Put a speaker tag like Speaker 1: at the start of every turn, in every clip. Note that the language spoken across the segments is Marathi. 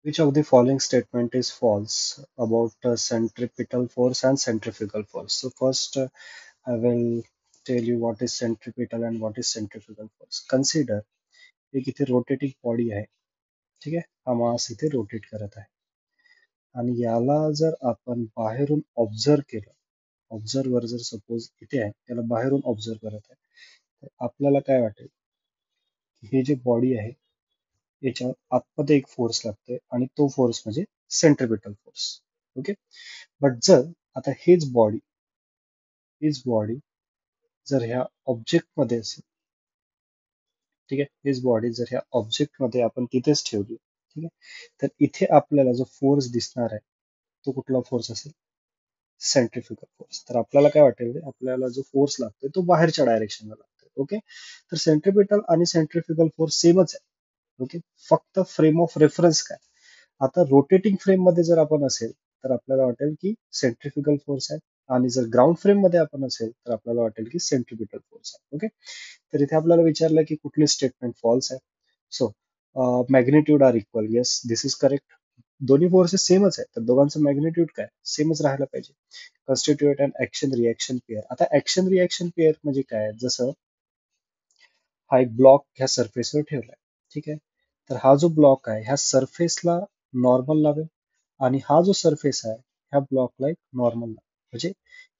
Speaker 1: Which of the following statement is false about centripetal force and centrifugal force? So first, I will tell you what is centripetal and what is centrifugal force. Consider एक इथे रोटेटिंग बॉडी आहे. ठीक आहे, हा मास इथे रोटेट करत आहे आणि याला जर आपण बाहेरून ऑब्झर्व केलं, ऑब्झर्वर जर सपोज इथे आहे, त्याला बाहेरून ऑब्झर्व करत आहे, तर आपल्याला काय वाटेल की हे जे बॉडी आहे याच्या आतमध्ये एक फोर्स लागतोय आणि तो फोर्स म्हणजे सेंट्रिपिटल फोर्स. ओके. बट जर आता हीच बॉडी जर ह्या ऑब्जेक्ट मध्ये असेल, ठीक आहे, हीच बॉडी जर ह्या ऑब्जेक्ट मध्ये आपण तिथेच ठेवली, ठीक आहे, तर इथे आपल्याला जो फोर्स दिसणार आहे तो कुठला फोर्स असेल? Centrifugal force. तर आपल्याला काय वाटेल, आपल्याला जो फोर्स लागतोय तो बाहेरच्या डायरेक्शनला लागतोय. ओके. तर सेंट्रिपिटल आणि सेंट्रिफ्युगल फोर्स सेमच आहे. ओके. फक्त फ्रेम ऑफ रेफरन्स काय? आता रोटेटिंग फ्रेम मध्ये जर आपण असेल तर आपल्याला वाटेल की सेंट्रिफ्युगल फोर्स आहे आणि जर ग्राउंड फ्रेम मध्ये आपण असेल तर आपल्याला वाटेल की सेंट्रिपिटल फोर्स आहे. ओके. तर इथे आपल्याला विचारलं की कुठली स्टेटमेंट फॉल्स आहे. So magnitude are equal. Yes, this is correct. दोन्ही फोर्सेस सेमच आहे तर दोघांचं मॅग्निट्यूड काय सेमच राहायला पाहिजे. Constitute and action reaction pair. आता ऍक्शन रिएक्शन पेअर म्हणजे काय? जसं हा एक ब्लॉक ह्या सरफेसवर ठेवलाय, ठीक आहे, तर हा जो ब्लॉक आहे ह्या सरफेसला नॉर्मल लावेल आणि हा जो सरफेस आहे ह्या ब्लॉकला एक नॉर्मल लावेल. म्हणजे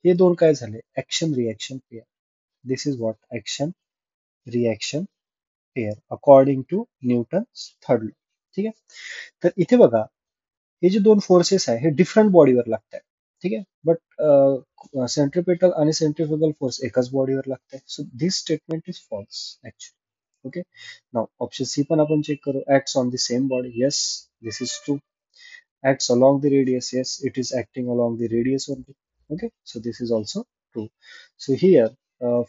Speaker 1: हे दोन काय झाले? Action reaction pair. This is what action reaction pair according to Newton third law. ठीक आहे. तर इथे बघा, हे जे दोन फोर्सेस आहे हे डिफरंट बॉडीवर लागत आहे. ठीक आहे. बट सेंट्रिपेटल आणि सेंट्रिफ्युगल फोर्स एकाच बॉडीवर लागत आहे. So this statement is false actually. Okay. Now option C पण आपण चेक करू. Acts on the same body. Yes, this is true. Acts along the radius. Yes, it is acting along the radius only. Okay, so this is also true. So here,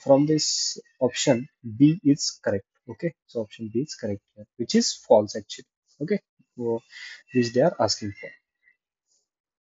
Speaker 1: from this option, B is correct. Okay, so option B is correct here, which is false actually. Okay, so which they are asking for.